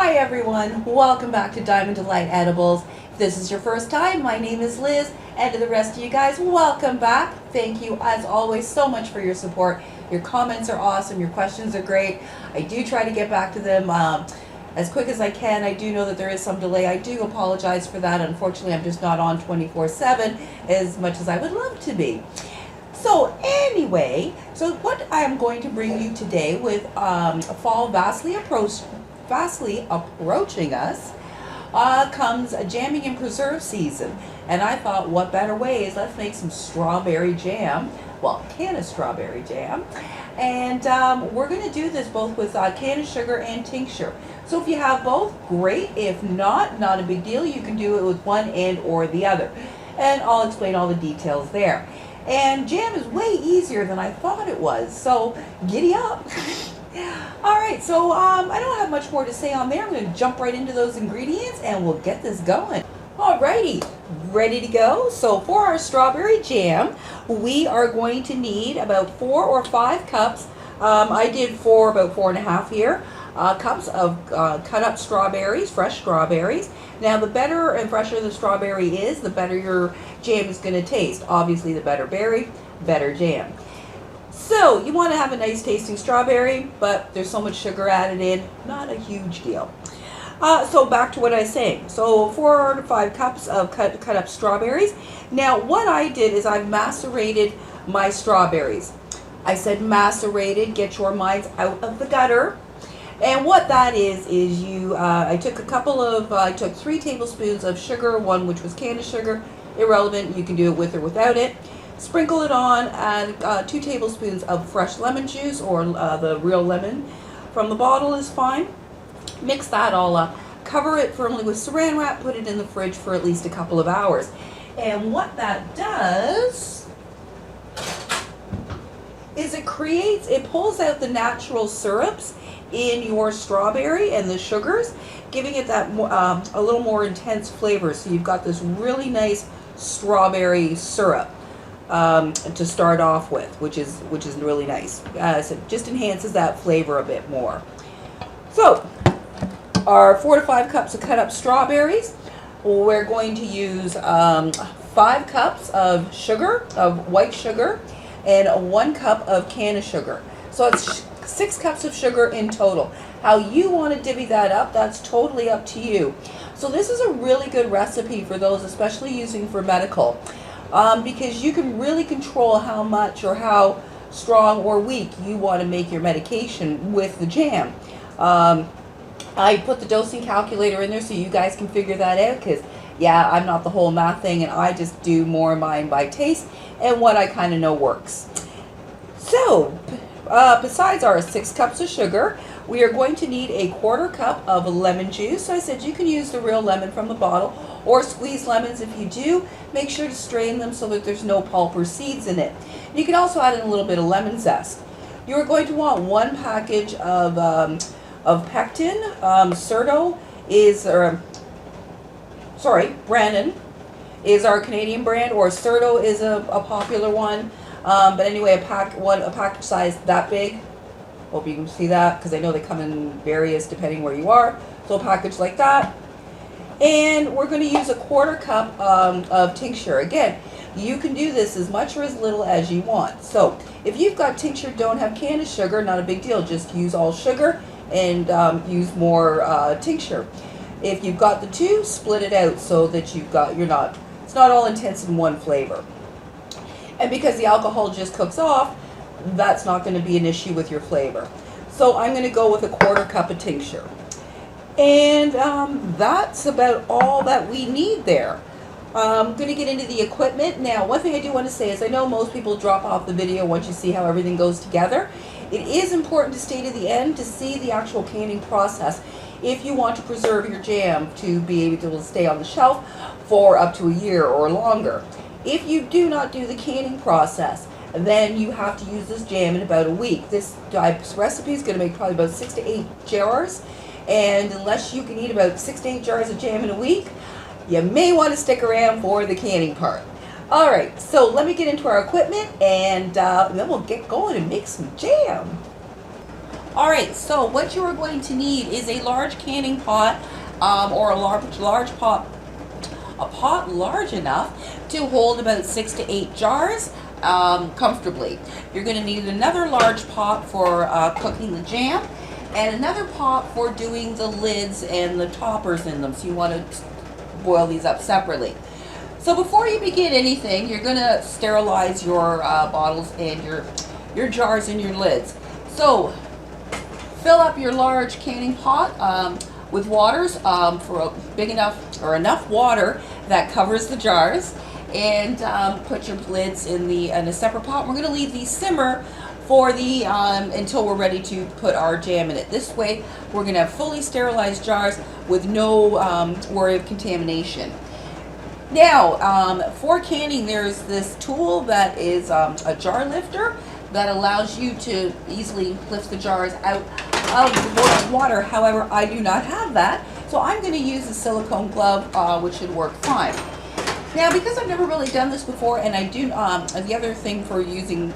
Hi everyone, welcome back to Diamond Delight Edibles. If this is your first time, my name is Liz, and to the rest of you guys, welcome back. Thank you as always so much for your support. Your comments are awesome, your questions are great. I do try to get back to them as quick as I can. I do know that there is some delay. I do apologize for that. Unfortunately, I'm just not on 24/7 as much as I would love to be. So anyway, what I am going to bring you today with fall vastly approaching us comes a jamming and preserve season. And I thought, what better way is let's make some strawberry jam. Well, Canna strawberry jam. And we're going to do this both with Canna sugar and tincture. So if you have both, great. If not, not a big deal. You can do it with one and or the other. And I'll explain all the details there. And jam is way easier than I thought it was. So giddy up. Alright, so I don't have much more to say on there. I'm going to jump right into those ingredients and we'll get this going. Alrighty, ready to go? So for our strawberry jam, we are going to need about 4 or 5 cups. I did about 4.5 here. Cups of cut up strawberries, fresh strawberries. Now the better and fresher the strawberry is, the better your jam is going to taste. Obviously the better berry, better jam. So you want to have a nice tasting strawberry, but there's so much sugar added in, not a huge deal. So back to what I was saying. So 4 to 5 cups of cut up strawberries. Now what I did is I macerated my strawberries. I said macerated, get your minds out of the gutter. And what that is I took 3 tablespoons of sugar, one which was Canna sugar, irrelevant, you can do it with or without it. Sprinkle it on, and 2 tablespoons of fresh lemon juice, or the real lemon from the bottle is fine. Mix that all up, cover it firmly with saran wrap, put it in the fridge for at least a couple of hours. And what that does is it pulls out the natural syrups in your strawberry and the sugars, giving it that a little more intense flavor. So you've got this really nice strawberry syrup to start off with, which is really nice. So it just enhances that flavor a bit more. So our 4 to 5 cups of cut up strawberries, we're going to use 5 cups of sugar, of white sugar, and 1 cup of Canna sugar. So it's 6 cups of sugar in total. How you want to divvy that up, that's totally up to you. So this is a really good recipe for those, especially using for medical, because you can really control how much or how strong or weak you want to make your medication with the jam. I put the dosing calculator in there so you guys can figure that out, because yeah, I'm not the whole math thing, and I just do more mine by taste and what I kind of know works. So besides our 6 cups of sugar, we are going to need a 1/4 cup of lemon juice. So I said you can use the real lemon from the bottle, or squeeze lemons. If you do, make sure to strain them so that there's no pulp or seeds in it. You can also add in a little bit of lemon zest. You're going to want 1 package of pectin. Brandon is our Canadian brand, or Certo is a popular one. But anyway, a package size that big. Hope you can see that, because I know they come in various depending where you are. So a package like that. And we're going to use a 1/4 cup of tincture. Again, you can do this as much or as little as you want. So if you've got tincture, don't have Canna sugar, not a big deal. Just use all sugar and use more tincture. If you've got the 2, split it out so that it's not all intense in one flavor. And because the alcohol just cooks off, that's not going to be an issue with your flavor. So I'm going to go with a 1/4 cup of tincture. And that's about all that we need there. I'm going to get into the equipment. Now, one thing I do want to say is I know most people drop off the video once you see how everything goes together. It is important to stay to the end to see the actual canning process if you want to preserve your jam to be able to stay on the shelf for up to a year or longer. If you do not do the canning process, then you have to use this jam in about a week. This recipe is going to make probably about 6 to 8 jars, and unless you can eat about 6 to 8 jars of jam in a week, you may want to stick around for the canning part. Alright, so let me get into our equipment, and then we'll get going and make some jam. All right, so what you are going to need is a large canning pot, or a large pot, a pot large enough to hold about 6 to 8 jars comfortably. You're going to need another large pot for cooking the jam, and another pot for doing the lids and the toppers in them. So you want to boil these up separately. So before you begin anything, you're going to sterilize your bottles and your jars and your lids. So fill up your large canning pot with waters for a big enough or enough water that covers the jars, and put your lids in a separate pot. We're going to leave these simmer for the until we're ready to put our jam in it. This way, we're going to have fully sterilized jars with no worry of contamination. Now, for canning, there's this tool that is a jar lifter that allows you to easily lift the jars out of the boiling water. However, I do not have that, so I'm going to use a silicone glove, which should work fine. Now, because I've never really done this before, and I do, the other thing for using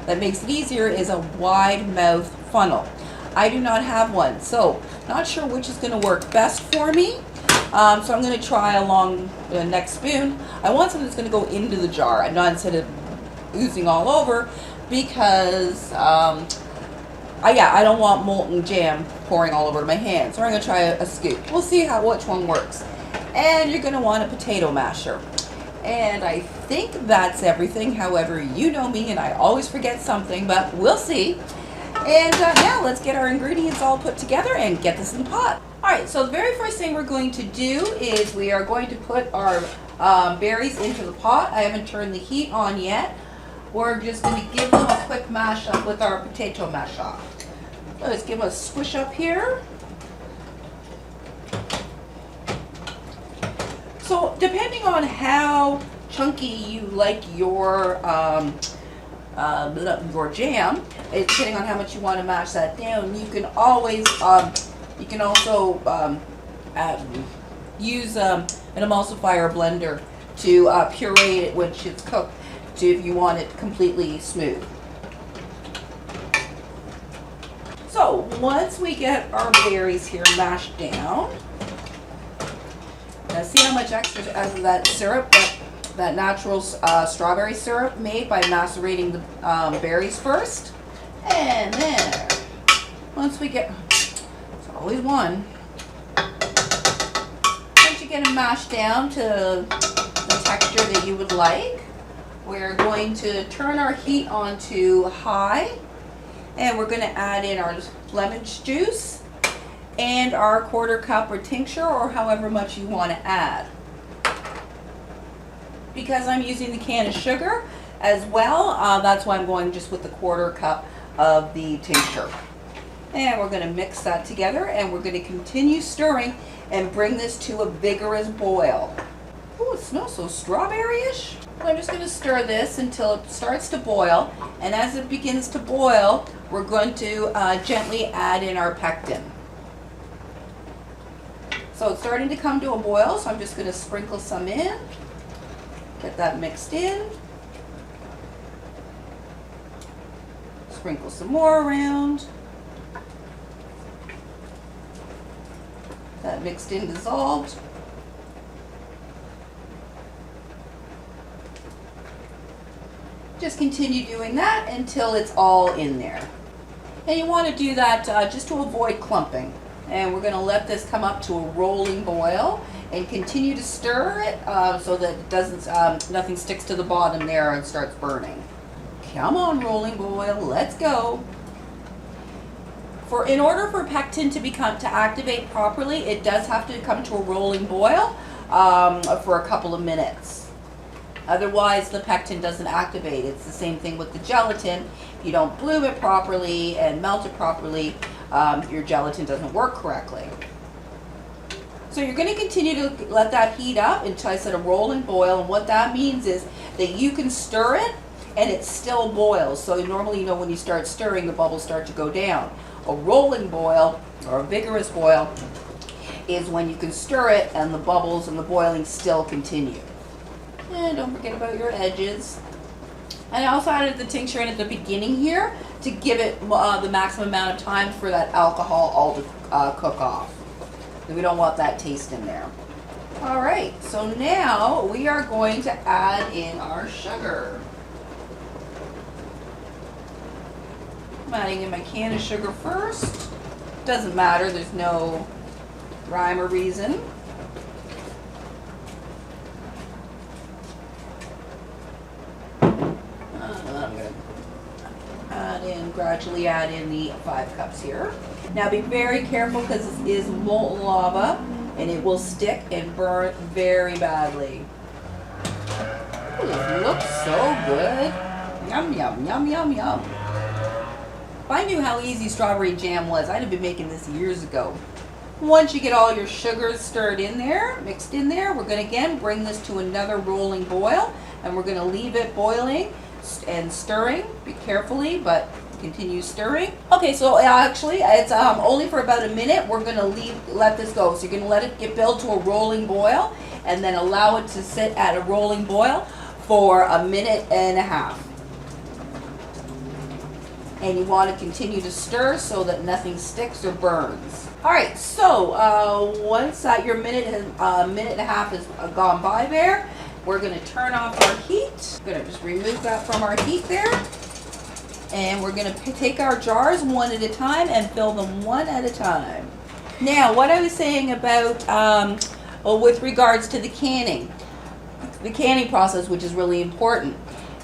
that makes it easier is a wide mouth funnel. I do not have one, so not sure which is going to work best for me. So I'm going to try along the next spoon. I want something that's going to go into the jar, and not instead of oozing all over, because I don't want molten jam pouring all over my hands. So I'm going to try a scoop. We'll see which one works. And you're going to want a potato masher. And I think that's everything. However, you know me and I always forget something, but we'll see. And now let's get our ingredients all put together and get this in the pot. Alright, so the very first thing we're going to do is we are going to put our berries into the pot. I haven't turned the heat on yet. We're just going to give them a quick mash up with our potato masher. Let's give them a squish up here. So depending on how chunky you like your jam, depending on how much you want to mash that down, you can always you can also use an emulsifier blender to puree it when it's cooked, if you want it completely smooth. So once we get our berries here mashed down, now see how much extra of that syrup, that natural strawberry syrup made by macerating the berries first. And then once we get, it's always one. Once you get them mashed down to the texture that you would like, we're going to turn our heat on to high, and we're going to add in our lemon juice and our 1/4 cup or tincture, or however much you want to add. Because I'm using the Canna sugar as well, that's why I'm going just with the 1/4 cup of the tincture. And we're going to mix that together, and we're going to continue stirring and bring this to a vigorous boil. Ooh, it smells so strawberry-ish. I'm just going to stir this until it starts to boil, and as it begins to boil, we're going to gently add in our pectin. So it's starting to come to a boil, so I'm just going to sprinkle some in, get that mixed in, sprinkle some more around, that mixed in, dissolved. Just continue doing that until it's all in there. And you want to do that just to avoid clumping. And we're going to let this come up to a rolling boil and continue to stir it so that it doesn't, nothing sticks to the bottom there and starts burning. Come on, rolling boil, let's go. In order for pectin to activate properly, it does have to come to a rolling boil for a couple of minutes. Otherwise, the pectin doesn't activate. It's the same thing with the gelatin. If you don't bloom it properly and melt it properly, your gelatin doesn't work correctly. So you're going to continue to let that heat up until I said a rolling boil, and what that means is that you can stir it and it still boils. So normally, when you start stirring, the bubbles start to go down. A rolling boil, or a vigorous boil, is when you can stir it and the bubbles and the boiling still continue. And don't forget about your edges. And I also added the tincture in at the beginning here to give it the maximum amount of time for that alcohol all to cook off. We don't want that taste in there. All right, so now we are going to add in our sugar. I'm adding in my can of sugar first. Doesn't matter, there's no rhyme or reason. I'm going to gradually add in the 5 cups here. Now be very careful because this is molten lava and it will stick and burn very badly. Ooh, this looks so good. Yum, yum, yum, yum, yum. If I knew how easy strawberry jam was, I'd have been making this years ago. Once you get all your sugars stirred in there, mixed in there, we're going to again bring this to another rolling boil, and we're going to leave it boiling and stirring. Be carefully, but continue stirring. Okay, so actually it's only for about a minute. We're going to let this go. So you're going to let it build to a rolling boil, and then allow it to sit at a rolling boil for a minute and a half. And you want to continue to stir so that nothing sticks or burns. All right, so once your minute and a half has gone by there, we're going to turn off our heat. We're going to just remove that from our heat there. And we're going to take our jars one at a time and fill them one at a time. Now, what I was saying about with regards to the canning process, which is really important,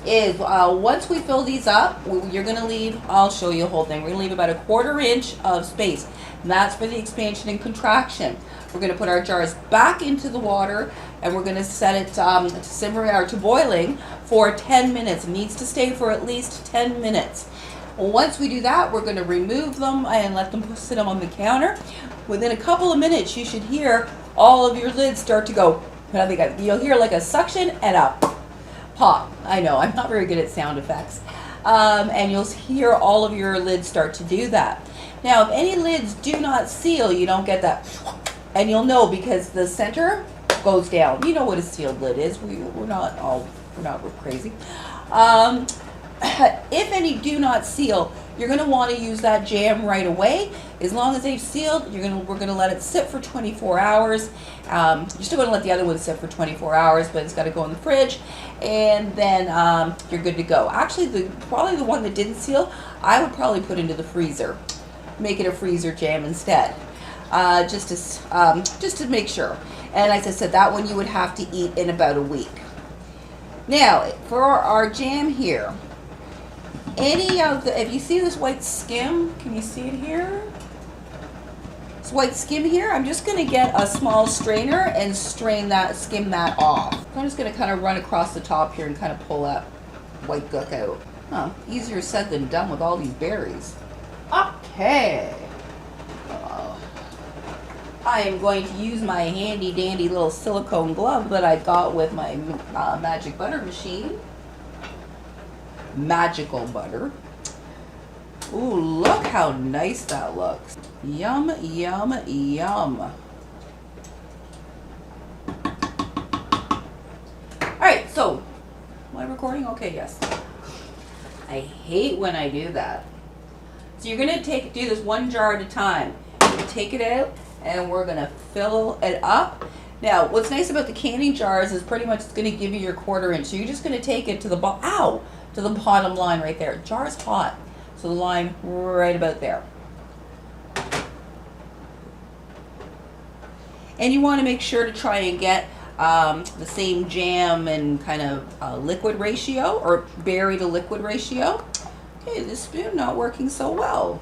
is once we fill these up, you're going to leave, I'll show you the whole thing, we're going to leave about a 1/4 inch of space. And that's for the expansion and contraction. We're going to put our jars back into the water and we're going to set it to simmering or to boiling for 10 minutes. It needs to stay for at least 10 minutes. Once we do that, we're going to remove them and let them sit on the counter. Within a couple of minutes, you should hear all of your lids start to go. You'll hear like a suction and a pop. I know, I'm not very good at sound effects. And you'll hear all of your lids start to do that. Now, if any lids do not seal, you don't get that, and you'll know because the center goes down. You know what a sealed lid is. We're not crazy. If any do not seal, you're going to want to use that jam right away. As long as they've sealed, we're going to let it sit for 24 hours. You're still going to let the other one sit for 24 hours, but it's got to go in the fridge, and then you're good to go. Actually, probably the one that didn't seal, I would probably put into the freezer. Make it a freezer jam instead, just to make sure. And as I said, that one you would have to eat in about a week. Now, for our jam here, if you see this white skim, can you see it here? This white skim here, I'm just going to get a small strainer and skim that off. I'm just going to kind of run across the top here and kind of pull that white gook out. Huh, easier said than done with all these berries. Okay. I am going to use my handy dandy little silicone glove that I got with my magic butter machine. Magical butter. Ooh, look how nice that looks. Yum, yum, yum. Alright, so, am I recording? Okay, yes. I hate when I do that. So you're going to do this one jar at a time. You take it out and we're going to fill it up. Now, what's nice about the canning jars is pretty much it's going to give you your 1/4 inch. So you're just going to take it to the bottom line right there. Jar's hot, so the line right about there. And you want to make sure to try and get the same jam and kind of liquid ratio, or berry to liquid ratio. Okay, this spoon not working so well.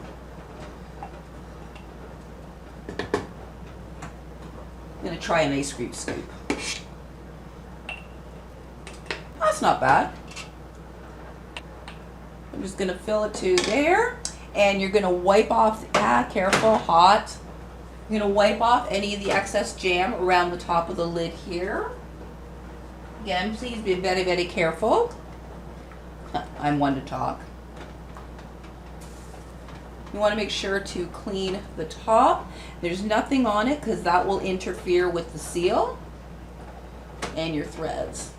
I'm going to try an ice cream scoop. That's not bad. I'm just going to fill it to there, and you're going to wipe off, careful, hot. You're going to wipe off any of the excess jam around the top of the lid here. Again, please be very, very careful. I'm one to talk. You want to make sure to clean the top. There's nothing on it because that will interfere with the seal and your threads.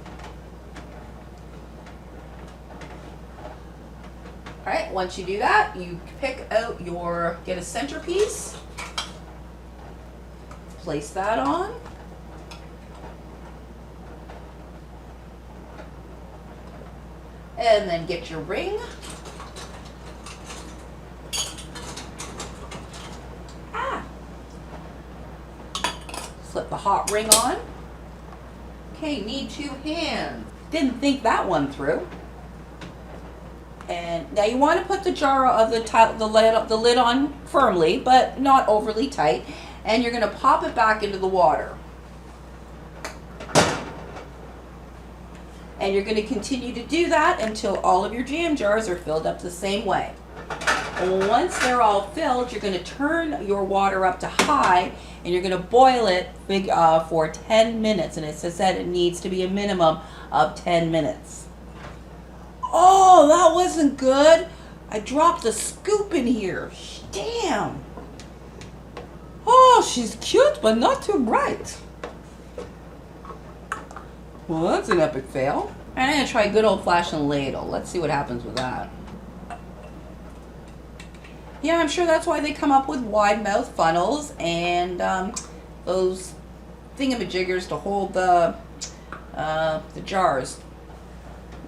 once you do that, you pick out get a centerpiece, place that on. And then get your ring. Slip the hot ring on. Okay, need 2 hands. Didn't think that one through. And now you want to put the jar of the lid on firmly, but not overly tight. And you're going to pop it back into the water. And you're going to continue to do that until all of your jam jars are filled up the same way. Once they're all filled, you're going to turn your water up to high and you're going to boil it for 10 minutes. And as I said, it needs to be a minimum of 10 minutes. Oh, that wasn't good. I dropped a scoop in here. Damn. Oh, she's cute, but not too bright. Well, that's an epic fail. And I'm going to try good old-fashioned ladle. Let's see what happens with that. Yeah, I'm sure that's why they come up with wide mouth funnels and those thingamajiggers to hold the jars.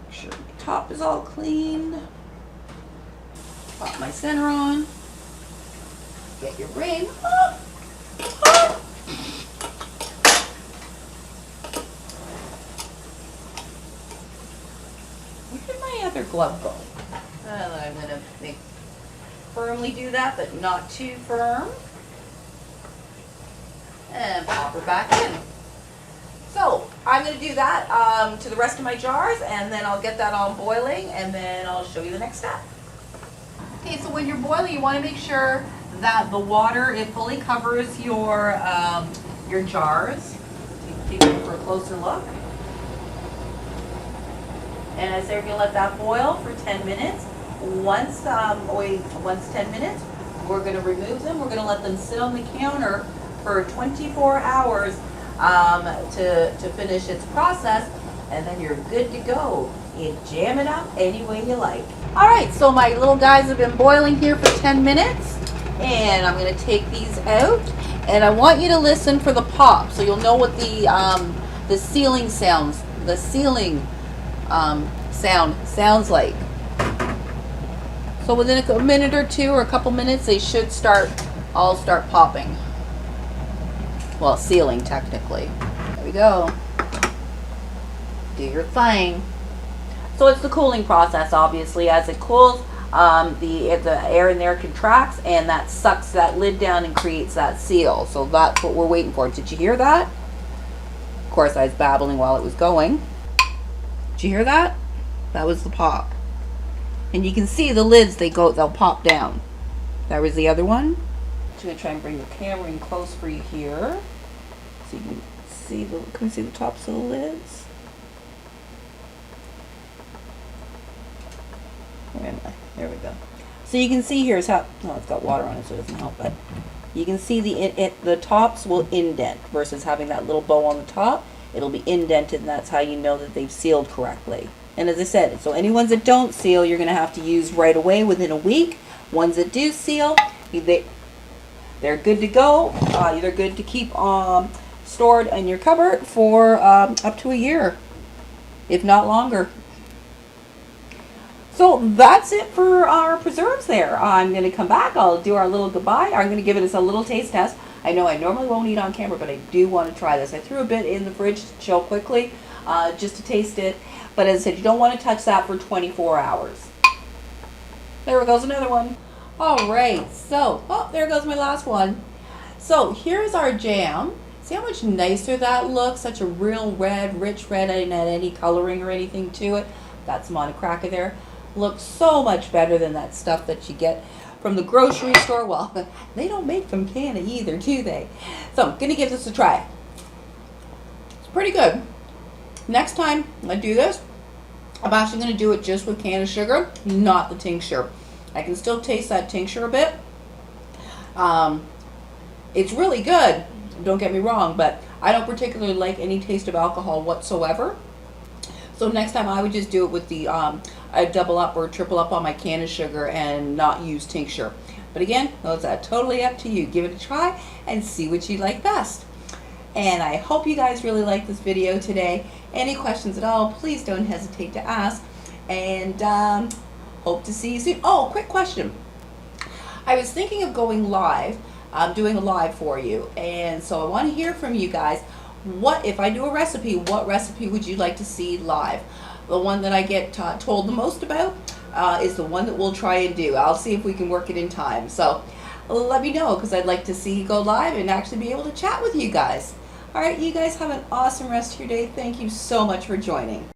Make sure the top is all clean. Pop my center on. Get your ring. Oh. Oh. Where did my other glove go? I'm going to firmly do that, but not too firm. And pop her back in. So I'm going to do that to the rest of my jars, and then I'll get that all boiling, and then I'll show you the next step. Okay, so when you're boiling, you want to make sure that the water, it fully covers your jars. Take it for a closer look. And I say we're going to let that boil for 10 minutes. Once 10 minutes, we're going to remove them. We're going to let them sit on the counter for 24 hours to finish its process, and then you're good to go. You jam it up any way you like. All right, so my little guys have been boiling here for 10 minutes, and I'm going to take these out, and I want you to listen for the pop, so you'll know what the sealing sounds, sounds like. So within a minute or two or a couple minutes, they should all start popping. Well, sealing technically. There we go. Do your thing. So it's the cooling process, obviously. As it cools, the air in there contracts, and that sucks that lid down and creates that seal. So that's what we're waiting for. Did you hear that? Of course, I was babbling while it was going. Did you hear that? That was the pop. And you can see the lids, they'll pop down. That was the other one. I'm going to try and bring the camera in close for you here. So you can see the tops of the lids. Where am I? There we go. So you can see here's how, oh, it's got water on it so it doesn't help, but you can see the tops will indent versus having that little bow on the top. It'll be indented, and that's how you know that they've sealed correctly. And as I said, so any ones that don't seal, you're going to have to use right away within a week. Ones that do seal, they're good to go. They're good to keep stored in your cupboard for up to a year, if not longer. So that's it for our preserves there. I'm going to come back. I'll do our little goodbye. I'm going to give it a little taste test. I know I normally won't eat on camera, but I do want to try this. I threw a bit in the fridge to chill quickly, just to taste it. But as I said, you don't want to touch that for 24 hours. There goes another one. All right, so, oh, there goes my last one. So here's our jam. See how much nicer that looks? Such a real red, rich red. I didn't add any coloring or anything to it. Got some on a cracker there. Looks so much better than that stuff that you get from the grocery store. Well, they don't make from Canna either, do they? So I'm going to give this a try. It's pretty good. Next time I do this, I'm actually going to do it just with Canna sugar, not the tincture. I can still taste that tincture a bit. It's really good, don't get me wrong, but I don't particularly like any taste of alcohol whatsoever. So next time I would just do it with the I'd double up or triple up on my Canna sugar and not use tincture. But again, that's totally up to you. Give it a try and see what you like best. And I hope you guys really like this video today. Any questions at all, please don't hesitate to ask. And hope to see you soon. Oh, quick question. I was thinking of going live, doing a live for you. And so I want to hear from you guys. What, if I do a recipe, what recipe would you like to see live? The one that I get told the most about is the one that we'll try and do. I'll see if we can work it in time. So let me know, because I'd like to see you go live and actually be able to chat with you guys. All right, you guys have an awesome rest of your day. Thank you so much for joining.